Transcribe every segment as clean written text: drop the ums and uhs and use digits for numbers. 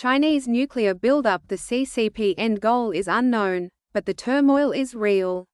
Chinese nuclear buildup. The CCP end goal is unknown, but the turmoil is real.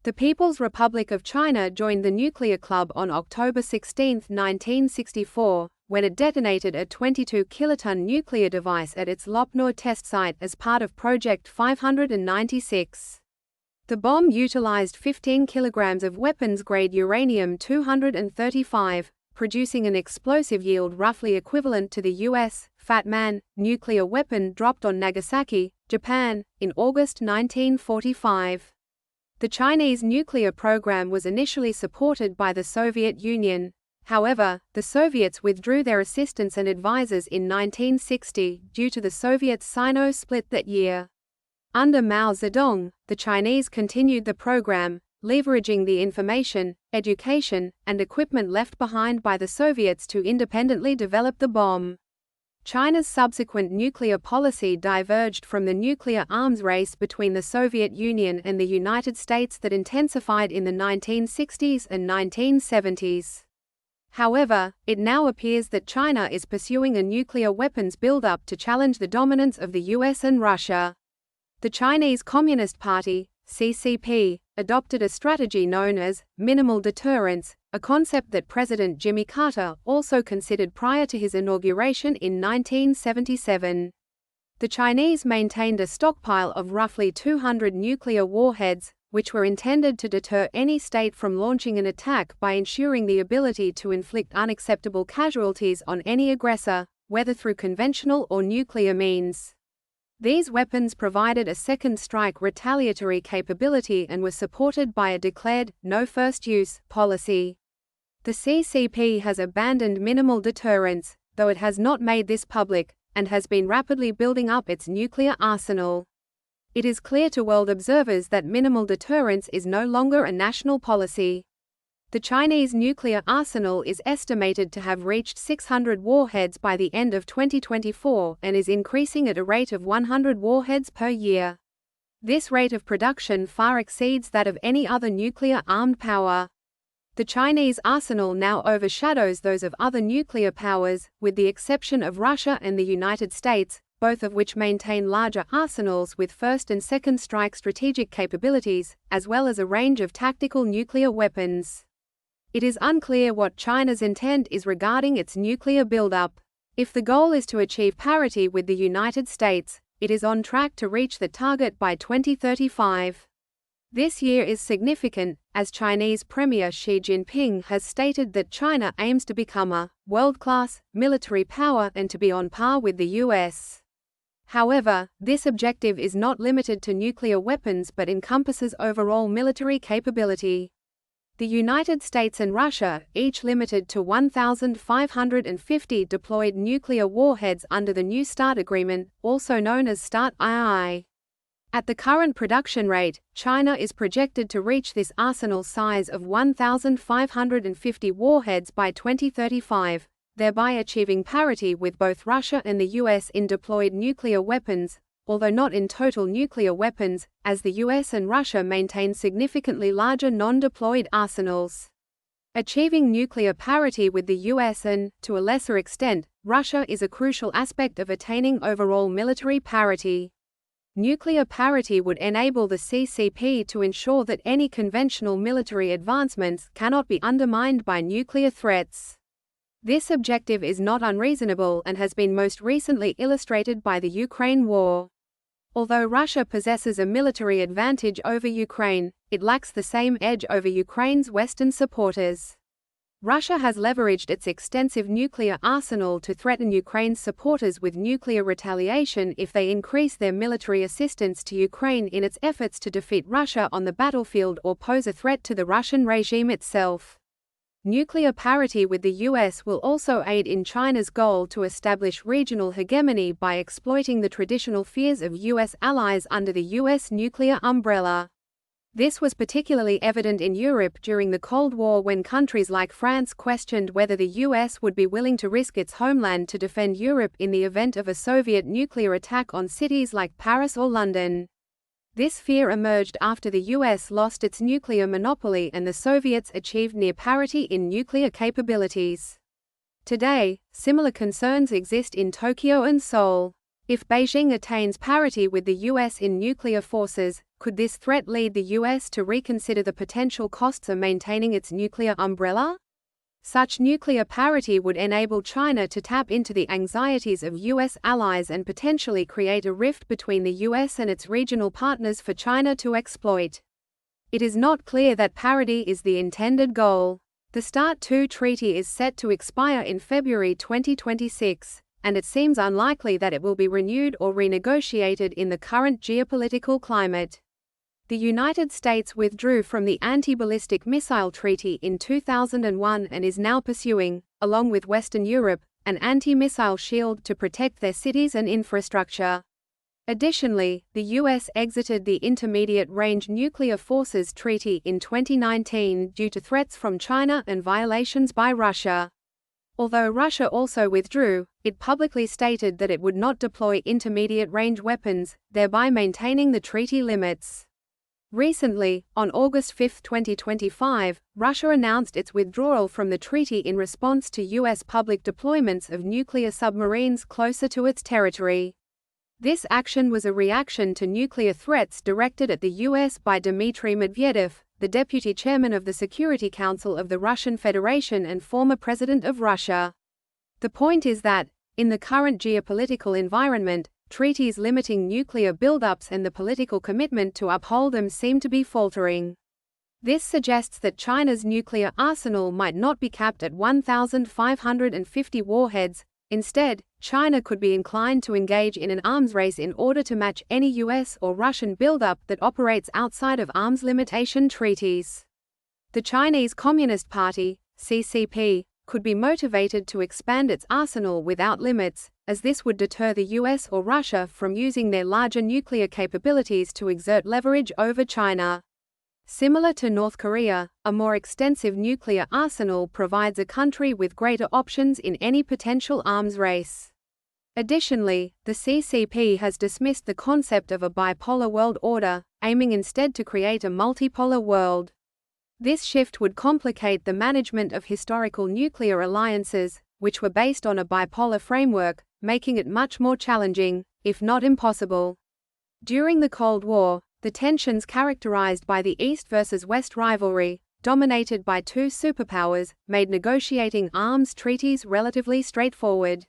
The People's Republic of China joined the nuclear club on October 16, 1964, when it detonated a 22-kiloton nuclear device at its Lopnor test site as part of Project 596. The bomb utilized 15 kilograms of weapons-grade uranium-235, producing an explosive yield roughly equivalent to the U.S. Fat Man nuclear weapon dropped on Nagasaki, Japan, in August 1945. The Chinese nuclear program was initially supported by the Soviet Union. However, the Soviets withdrew their assistance and advisors in 1960 due to the Soviet Sino split that year. Under Mao Zedong, the Chinese continued the program, leveraging the information, education, and equipment left behind by the Soviets to independently develop the bomb. China's subsequent nuclear policy diverged from the nuclear arms race between the Soviet Union and the United States that intensified in the 1960s and 1970s. However, it now appears that China is pursuing a nuclear weapons buildup to challenge the dominance of the US and Russia. The Chinese Communist Party, CCP, adopted a strategy known as minimal deterrence, a concept that President Jimmy Carter also considered prior to his inauguration in 1977. The Chinese maintained a stockpile of roughly 200 nuclear warheads, which were intended to deter any state from launching an attack by ensuring the ability to inflict unacceptable casualties on any aggressor, whether through conventional or nuclear means. These weapons provided a second strike retaliatory capability and were supported by a declared no first use policy. The CCP has abandoned minimal deterrence, though it has not made this public, and has been rapidly building up its nuclear arsenal. It is clear to world observers that minimal deterrence is no longer a national policy. The Chinese nuclear arsenal is estimated to have reached 600 warheads by the end of 2024 and is increasing at a rate of 100 warheads per year. This rate of production far exceeds that of any other nuclear-armed power. The Chinese arsenal now overshadows those of other nuclear powers, with the exception of Russia and the United States, both of which maintain larger arsenals with first and second strike strategic capabilities, as well as a range of tactical nuclear weapons. It is unclear what China's intent is regarding its nuclear buildup. If the goal is to achieve parity with the United States, it is on track to reach the target by 2035. This year is significant, as Chinese Premier Xi Jinping has stated that China aims to become a world-class military power and to be on par with the US. However, this objective is not limited to nuclear weapons but encompasses overall military capability. The United States and Russia, each limited to 1,550 deployed nuclear warheads under the New START agreement, also known as START II. At the current production rate, China is projected to reach this arsenal size of 1,550 warheads by 2035, thereby achieving parity with both Russia and the US in deployed nuclear weapons, although not in total nuclear weapons, as the US and Russia maintain significantly larger non-deployed arsenals. Achieving nuclear parity with the US and, to a lesser extent, Russia is a crucial aspect of attaining overall military parity. Nuclear parity would enable the CCP to ensure that any conventional military advancements cannot be undermined by nuclear threats. This objective is not unreasonable and has been most recently illustrated by the Ukraine war. Although Russia possesses a military advantage over Ukraine, it lacks the same edge over Ukraine's Western supporters. Russia has leveraged its extensive nuclear arsenal to threaten Ukraine's supporters with nuclear retaliation if they increase their military assistance to Ukraine in its efforts to defeat Russia on the battlefield or pose a threat to the Russian regime itself. Nuclear parity with the US will also aid in China's goal to establish regional hegemony by exploiting the traditional fears of US allies under the US nuclear umbrella. This was particularly evident in Europe during the Cold War when countries like France questioned whether the US would be willing to risk its homeland to defend Europe in the event of a Soviet nuclear attack on cities like Paris or London. This fear emerged after the US lost its nuclear monopoly and the Soviets achieved near parity in nuclear capabilities. Today, similar concerns exist in Tokyo and Seoul. If Beijing attains parity with the US in nuclear forces, could this threat lead the US to reconsider the potential costs of maintaining its nuclear umbrella? Such nuclear parity would enable China to tap into the anxieties of US allies and potentially create a rift between the US and its regional partners for China to exploit. It is not clear that parity is the intended goal. The START II treaty is set to expire in February 2026, and it seems unlikely that it will be renewed or renegotiated in the current geopolitical climate. The United States withdrew from the Anti-Ballistic Missile Treaty in 2001 and is now pursuing, along with Western Europe, an anti-missile shield to protect their cities and infrastructure. Additionally, the US exited the Intermediate Range Nuclear Forces Treaty in 2019 due to threats from China and violations by Russia. Although Russia also withdrew, it publicly stated that it would not deploy intermediate-range weapons, thereby maintaining the treaty limits. Recently, on August 5, 2025, Russia announced its withdrawal from the treaty in response to US public deployments of nuclear submarines closer to its territory. This action was a reaction to nuclear threats directed at the US by Dmitry Medvedev, the deputy chairman of the Security Council of the Russian Federation and former president of Russia. The point is that, in the current geopolitical environment, treaties limiting nuclear buildups and the political commitment to uphold them seem to be faltering. This suggests that China's nuclear arsenal might not be capped at 1,550 warheads. Instead, China could be inclined to engage in an arms race in order to match any US or Russian buildup that operates outside of arms limitation treaties. The Chinese Communist Party, CCP, could be motivated to expand its arsenal without limits, as this would deter the US or Russia from using their larger nuclear capabilities to exert leverage over China. Similar to North Korea, a more extensive nuclear arsenal provides a country with greater options in any potential arms race. Additionally, the CCP has dismissed the concept of a bipolar world order, aiming instead to create a multipolar world. This shift would complicate the management of historical nuclear alliances, which were based on a bipolar framework, making it much more challenging, if not impossible. During the Cold War, the tensions characterized by the East versus West rivalry, dominated by two superpowers, made negotiating arms treaties relatively straightforward.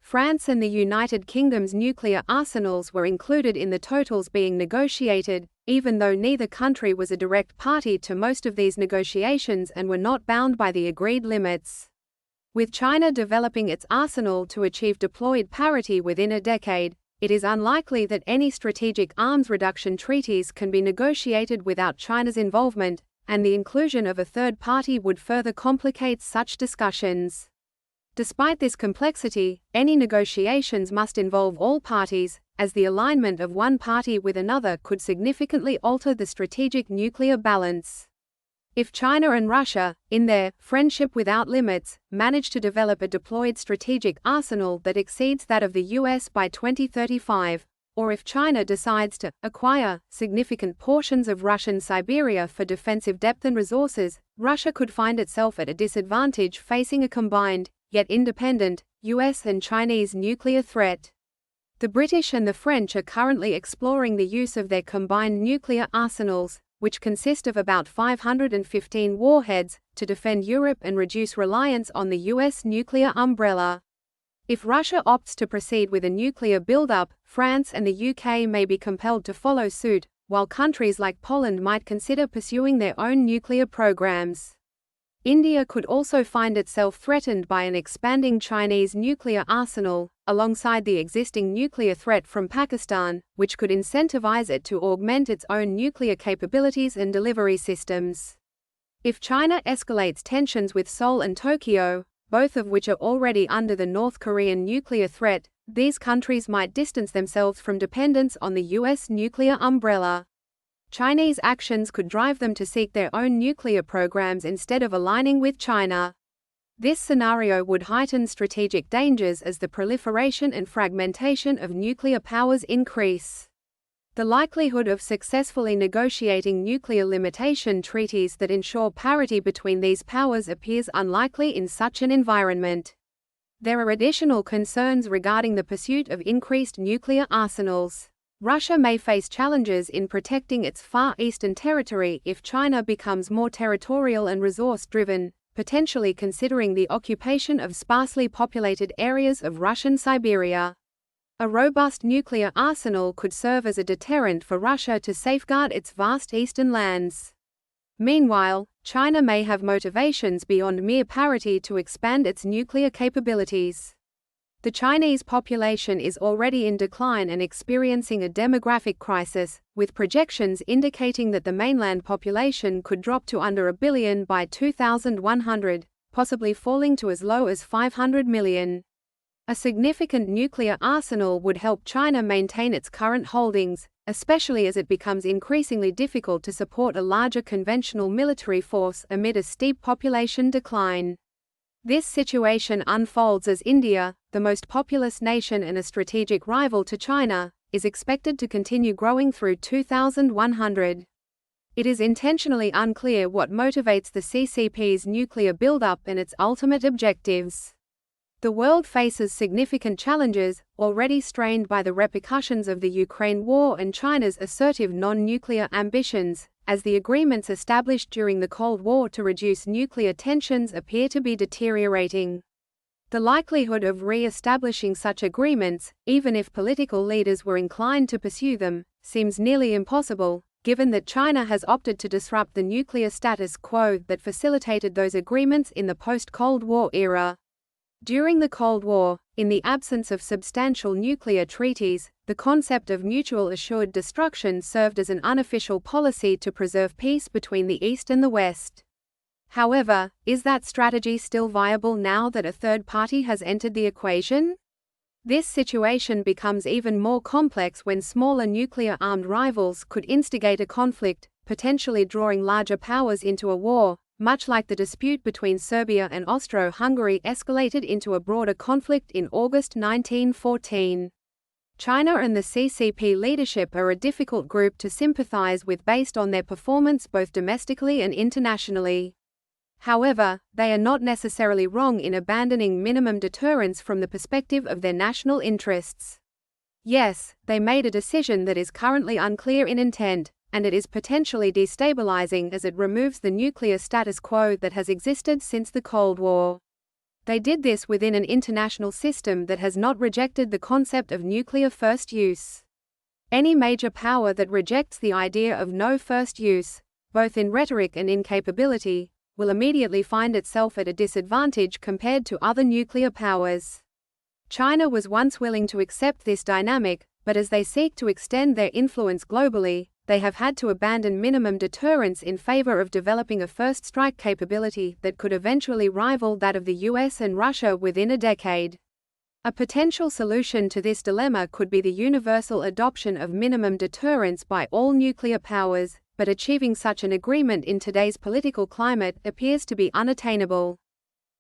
France and the United Kingdom's nuclear arsenals were included in the totals being negotiated, even though neither country was a direct party to most of these negotiations and were not bound by the agreed limits. With China developing its arsenal to achieve deployed parity within a decade, it is unlikely that any strategic arms reduction treaties can be negotiated without China's involvement, and the inclusion of a third party would further complicate such discussions. Despite this complexity, any negotiations must involve all parties, as the alignment of one party with another could significantly alter the strategic nuclear balance. If China and Russia, in their friendship without limits, manage to develop a deployed strategic arsenal that exceeds that of the US by 2035, or if China decides to acquire significant portions of Russian Siberia for defensive depth and resources, Russia could find itself at a disadvantage facing a combined, yet independent, US and Chinese nuclear threat. The British and the French are currently exploring the use of their combined nuclear arsenals, which consist of about 515 warheads, to defend Europe and reduce reliance on the US nuclear umbrella. If Russia opts to proceed with a nuclear buildup, France and the UK may be compelled to follow suit, while countries like Poland might consider pursuing their own nuclear programs. India could also find itself threatened by an expanding Chinese nuclear arsenal, alongside the existing nuclear threat from Pakistan, which could incentivize it to augment its own nuclear capabilities and delivery systems. If China escalates tensions with Seoul and Tokyo, both of which are already under the North Korean nuclear threat, these countries might distance themselves from dependence on the US nuclear umbrella. Chinese actions could drive them to seek their own nuclear programs instead of aligning with China. This scenario would heighten strategic dangers as the proliferation and fragmentation of nuclear powers increase. The likelihood of successfully negotiating nuclear limitation treaties that ensure parity between these powers appears unlikely in such an environment. There are additional concerns regarding the pursuit of increased nuclear arsenals. Russia may face challenges in protecting its Far Eastern territory if China becomes more territorial and resource-driven, potentially considering the occupation of sparsely populated areas of Russian Siberia. A robust nuclear arsenal could serve as a deterrent for Russia to safeguard its vast eastern lands. Meanwhile, China may have motivations beyond mere parity to expand its nuclear capabilities. The Chinese population is already in decline and experiencing a demographic crisis, with projections indicating that the mainland population could drop to under a billion by 2100, possibly falling to as low as 500 million. A significant nuclear arsenal would help China maintain its current holdings, especially as it becomes increasingly difficult to support a larger conventional military force amid a steep population decline. This situation unfolds as India, the most populous nation and a strategic rival to China, is expected to continue growing through 2100. It is intentionally unclear what motivates the CCP's nuclear buildup and its ultimate objectives. The world faces significant challenges, already strained by the repercussions of the Ukraine war and China's assertive non-nuclear ambitions, as the agreements established during the Cold War to reduce nuclear tensions appear to be deteriorating. The likelihood of re-establishing such agreements, even if political leaders were inclined to pursue them, seems nearly impossible, given that China has opted to disrupt the nuclear status quo that facilitated those agreements in the post-Cold War era. During the Cold War, in the absence of substantial nuclear treaties, the concept of mutual assured destruction served as an unofficial policy to preserve peace between the East and the West. However, is that strategy still viable now that a third party has entered the equation? This situation becomes even more complex when smaller nuclear-armed rivals could instigate a conflict, potentially drawing larger powers into a war, much like the dispute between Serbia and Austro-Hungary escalated into a broader conflict in August 1914. China and the CCP leadership are a difficult group to sympathize with based on their performance both domestically and internationally. However, they are not necessarily wrong in abandoning minimum deterrence from the perspective of their national interests. Yes, they made a decision that is currently unclear in intent, and it is potentially destabilizing as it removes the nuclear status quo that has existed since the Cold War. They did this within an international system that has not rejected the concept of nuclear first use. Any major power that rejects the idea of no first use, both in rhetoric and in capability, will immediately find itself at a disadvantage compared to other nuclear powers. China was once willing to accept this dynamic, but as they seek to extend their influence globally, they have had to abandon minimum deterrence in favor of developing a first strike capability that could eventually rival that of the US and Russia within a decade. A potential solution to this dilemma could be the universal adoption of minimum deterrence by all nuclear powers, but achieving such an agreement in today's political climate appears to be unattainable.